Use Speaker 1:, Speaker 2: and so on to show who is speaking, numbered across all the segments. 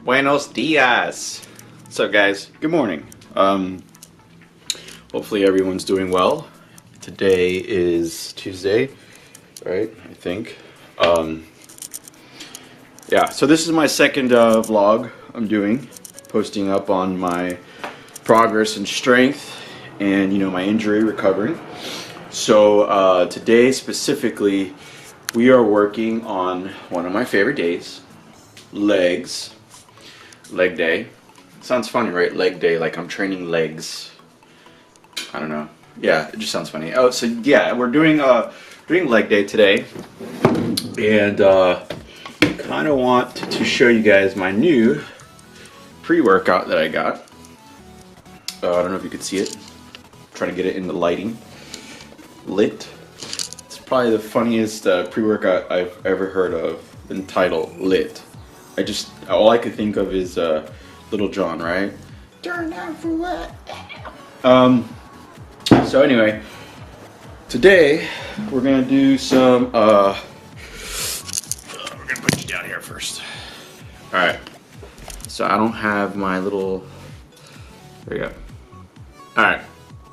Speaker 1: Buenos dias. What's up, guys? Good morning. Hopefully everyone's doing well. Today is Tuesday, right? I think. Yeah, so this is my second vlog I'm doing, posting up on my progress and strength and, you know, my injury recovery. So today specifically, we are working on one of my favorite days, legs. Leg day. Sounds funny, right? Leg day, like I'm training legs. I don't know. Yeah, it just sounds funny. Oh, so yeah, we're doing leg day today, and kind of want to show you guys my new pre-workout that I got. I don't know if you could see it. I'm trying to get it in the lighting. Lit. It's probably the funniest pre-workout I've ever heard of. Entitled Lit. All I could think of is Little John, right? Turn down for what? So anyway, today we're gonna do some. We're gonna put you down here first. All right. So I don't have my little. There you go. All right.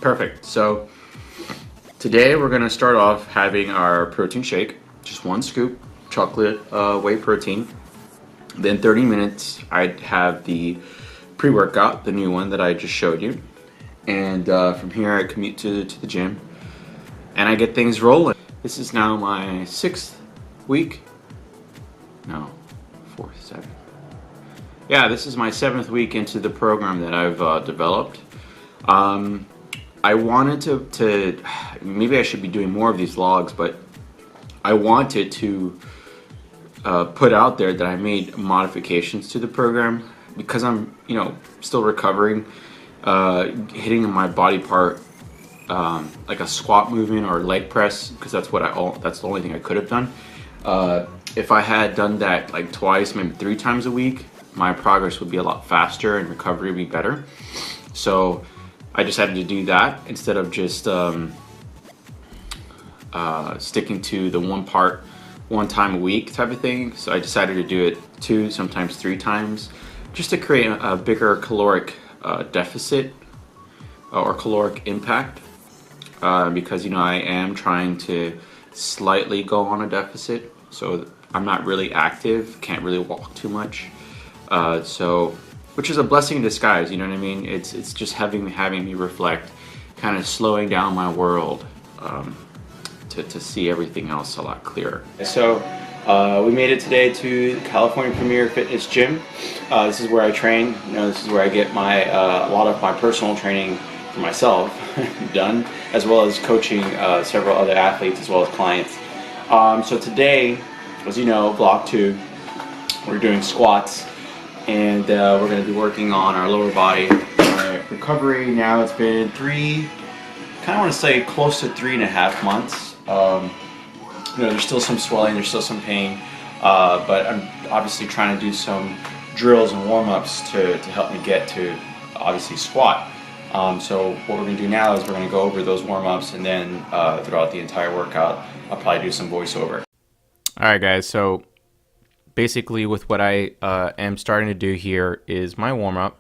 Speaker 1: Perfect. So today we're gonna start off having our protein shake. Just one scoop, chocolate whey protein. Then 30 minutes, I'd have the pre-workout, the new one that I just showed you. And from here, I commute to the gym. And I get things rolling. This is now my 6th week. No, 4th, 7th. Yeah, this is my 7th week into the program that I've developed. I wanted to, maybe I should be doing more of these vlogs, but I wanted to put out there that I made modifications to the program because I'm, you know, still recovering, hitting my body part like a squat movement or leg press, because that's the only thing I could have done. If I had done that like twice, maybe 3 times a week, my progress would be a lot faster and recovery would be better. So I decided to do that instead of just sticking to the one time a week type of thing. So I decided to do it 2, sometimes 3 times, just to create a bigger caloric deficit or caloric impact, because, you know, I am trying to slightly go on a deficit, so I'm not really active, can't really walk too much, so which is a blessing in disguise, you know what I mean? It's just having me reflect, kind of slowing down my world, to see everything else a lot clearer. So we made it today to the California Premier Fitness Gym. This is where I train. You know, this is where I get my a lot of my personal training for myself done, as well as coaching several other athletes as well as clients. So today, as you know, vlog 2, we're doing squats, and we're going to be working on our lower body recovery. Now it's been kind of want to say close to 3.5 months. You know, there's still some swelling, there's still some pain, but I'm obviously trying to do some drills and warm-ups to help me get to obviously squat. So what we're going to do now is we're going to go over those warm-ups, and then throughout the entire workout I'll probably do some voiceover. Alright guys, so basically with what I am starting to do here is my warm-up,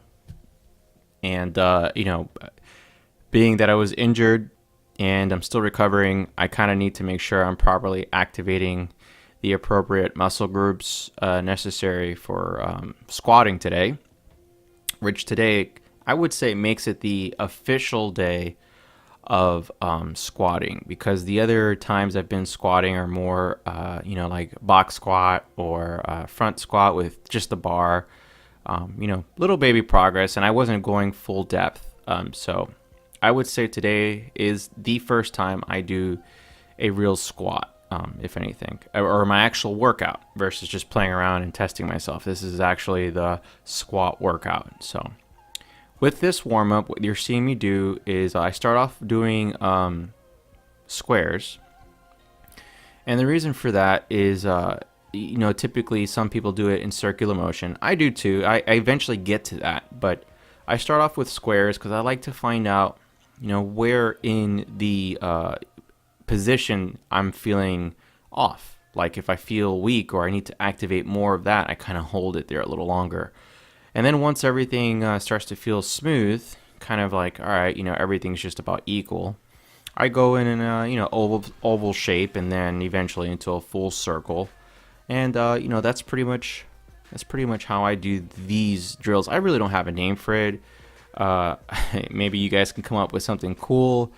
Speaker 1: and you know, being that I was injured and I'm still recovering, I kind of need to make sure I'm properly activating the appropriate muscle groups necessary for squatting today, which today I would say makes it the official day of squatting, because the other times I've been squatting are more, you know, like box squat or front squat with just the bar, you know, little baby progress, and I wasn't going full depth. So I would say today is the first time I do a real squat, if anything, or my actual workout versus just playing around and testing myself. This is actually the squat workout. So with this warm-up, what you're seeing me do is I start off doing squares. And the reason for that is, you know, typically some people do it in circular motion. I do too. I eventually get to that, but I start off with squares because I like to find out, you know, where in the position I'm feeling off. Like if I feel weak or I need to activate more of that, I kind of hold it there a little longer.
Speaker 2: And then once everything starts to feel smooth, kind of like, all right, everything's just about equal, I go in a oval shape, and then eventually into a full circle. And that's pretty much how I do these drills. I really don't have a name for it. Uh, Maybe you guys can come up with something cool.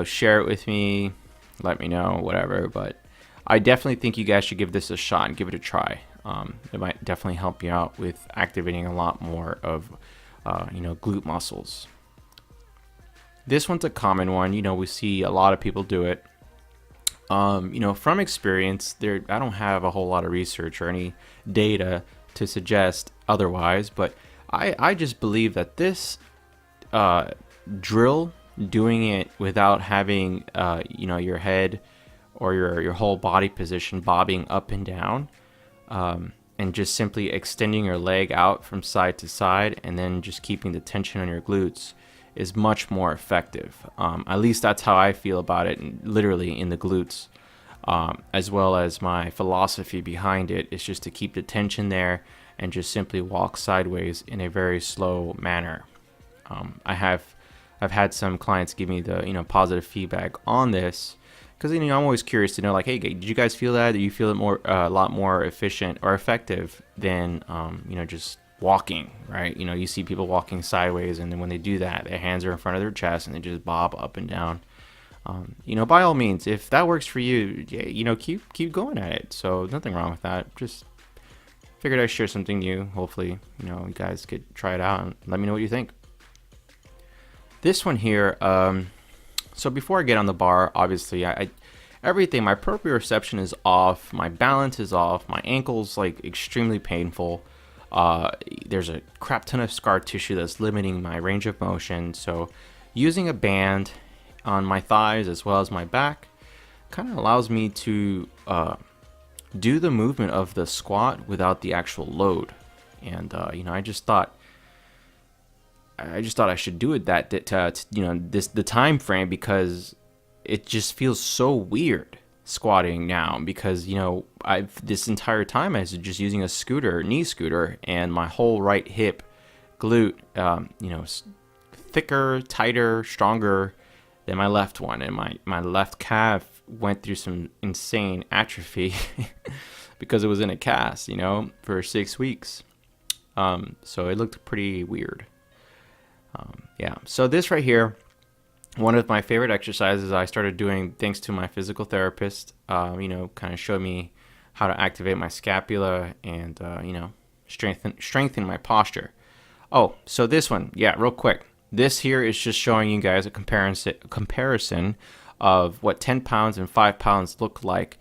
Speaker 2: Share it with me. Let me know, whatever. But I definitely think you guys should give this a shot and give it a try. It might definitely help you out with activating a lot more of, glute muscles. This one's a common one. We see a lot of people do it. From experience, I don't have a whole lot of research or any data to suggest otherwise, but I just believe that this drill, doing it without having your head or your whole body position bobbing up and down, and just simply extending your leg out from side to side and then just keeping the tension on your glutes is much more effective. At least that's how I feel about it, literally in the glutes. As well as my philosophy behind it is just to keep the tension there and just simply walk sideways in a very slow manner. I've had some clients give me the positive feedback on this, because I'm always curious to know, like, hey, did you guys feel that? Do you feel it more a lot more efficient or effective than just walking, right? You see people walking sideways, and then when they do that, their hands are in front of their chest and they just bob up and down. By all means, if that works for you, keep going at it. So nothing wrong with that. Just figured I'd share something new. Hopefully, you guys could try it out and let me know what you think. This one here, so before I get on the bar, obviously, everything, my proprioception is off, my balance is off, my ankle's like extremely painful. There's a crap ton of scar tissue that's limiting my range of motion. So using a band on my thighs as well as my back kind of allows me to do the movement of the squat without the actual load. And I just thought I should do it the time frame, because it just feels so weird squatting now, because I've this entire time I was just using a knee scooter, and my whole right hip glute thicker, tighter, stronger than my left one, and my left calf went through some insane atrophy because it was in a cast for 6 weeks. So it looked pretty weird. So this right here, one of my favorite exercises I started doing thanks to my physical therapist, kind of showed me how to activate my scapula and, strengthen my posture. Oh, so this one, real quick. This here is just showing you guys a comparison of what 10 pounds and 5 pounds look like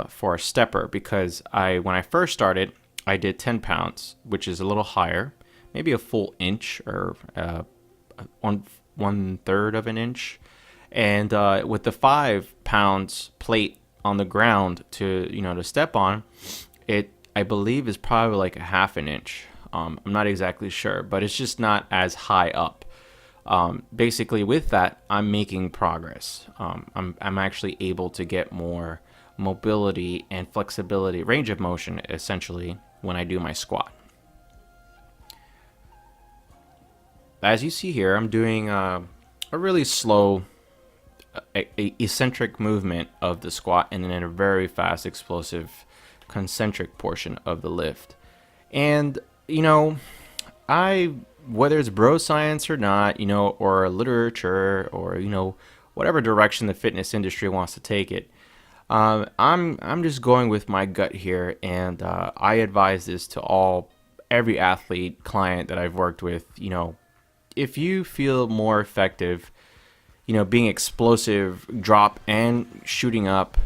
Speaker 2: for a stepper, because when I first started, I did 10 pounds, which is a little higher, maybe a full inch or 1/3 of an inch. And with the 5 pounds plate on the ground to step on, it, I believe, is probably like a half an inch. I'm not exactly sure, but it's just not as high up. Basically, with that, I'm making progress. I'm actually able to get more mobility and flexibility, range of motion, essentially, when I do my squat. As you see here, I'm doing a really slow, eccentric movement of the squat, and then a very fast, explosive, concentric portion of the lift. And whether it's bro science or not, or literature, or whatever direction the fitness industry wants to take it, I'm just going with my gut here, and I advise this to every athlete client that I've worked with. If you feel more effective, being explosive, drop and shooting up,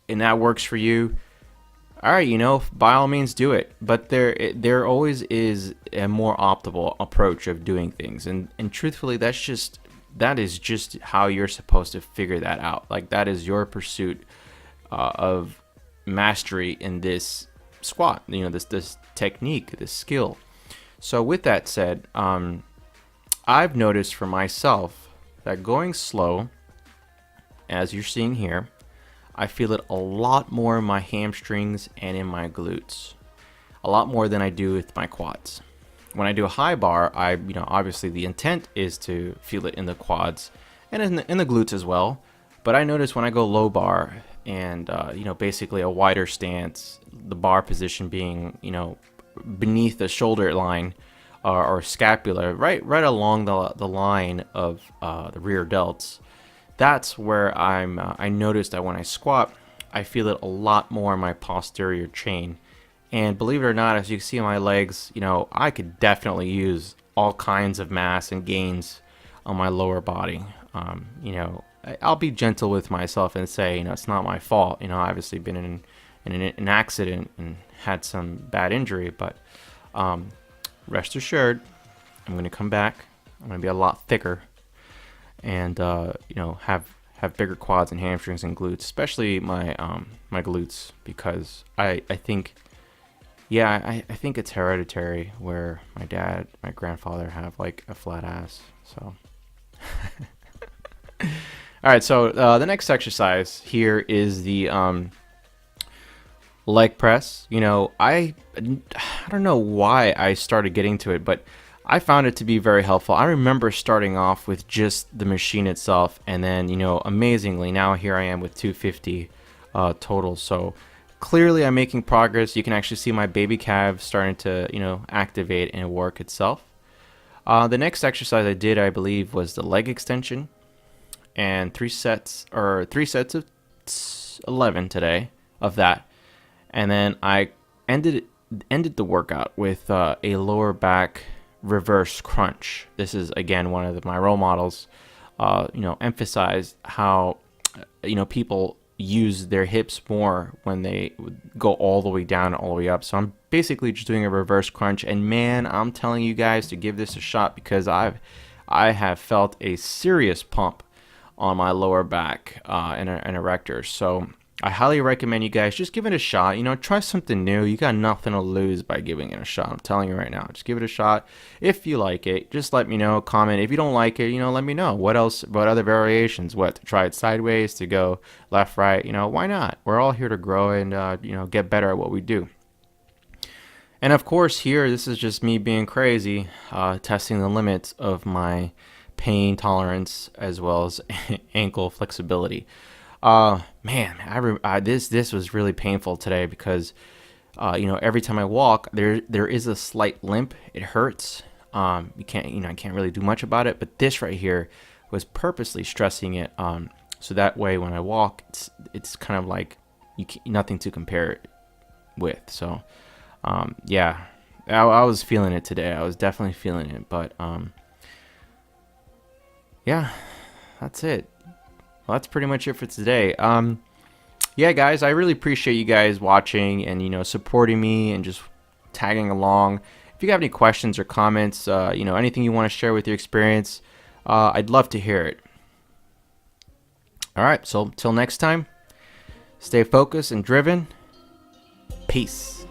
Speaker 2: and that works for you, all right, by all means do it. But there always is a more optimal approach of doing things, and truthfully, that is just how you're supposed to figure that out. Like, that is your pursuit of mastery in this squat, this technique, this skill. So with that said, I've noticed for myself that going slow, as you're seeing here, I feel it a lot more in my hamstrings and in my glutes, a lot more than I do with my quads. when I do a high bar, obviously the intent is to feel it in the quads and in the glutes as well. But I notice when I go low bar and, basically a wider stance, the bar position being, beneath the shoulder line or scapula, right along the line of the rear delts. That's where I noticed that when I squat, I feel it a lot more in my posterior chain. And believe it or not, as you can see on my legs, I could definitely use all kinds of mass and gains on my lower body. I'll be gentle with myself and say, it's not my fault. Obviously been in an accident and had some bad injury, but rest assured, I'm going to come back. I'm going to be a lot thicker and, have bigger quads and hamstrings and glutes, especially my glutes, because I think, I think it's hereditary where my grandfather have like a flat ass. So, all right. So the next exercise here is the leg press. I don't know why I started getting to it, but I found it to be very helpful. I remember starting off with just the machine itself, and then, amazingly, now here I am with 250 total. So clearly I'm making progress. You can actually see my baby calves starting to, activate and work itself. The next exercise I did, I believe, was the leg extension, and three sets of 11 today of that. And then I ended the workout with a lower back reverse crunch. This is, again, one of my role models. Emphasize how people use their hips more when they go all the way down and all the way up. So I'm basically just doing a reverse crunch, and man, I'm telling you guys to give this a shot, because I have felt a serious pump on my lower back and erectors. So I highly recommend you guys just give it a shot. Try something new. You got nothing to lose by giving it a shot. I'm telling you right now. Just give it a shot. If you like it, just let me know. Comment. If you don't like it, let me know. What else? What other variations? What, to try it sideways, to go left, right? Why not? We're all here to grow and, get better at what we do. And of course, here, this is just me being crazy, testing the limits of my pain tolerance as well as ankle flexibility. Man, this was really painful today because, every time I walk, there is a slight limp. It hurts. I can't really do much about it. But this right here was purposely stressing it. So that way when I walk, it's kind of like nothing to compare it with. So, I was feeling it today. I was definitely feeling it. But, that's it. Well, that's pretty much it for today. Guys, I really appreciate you guys watching and, supporting me and just tagging along. If you have any questions or comments, anything you want to share with your experience, I'd love to hear it. All right, so till next time, stay focused and driven. Peace.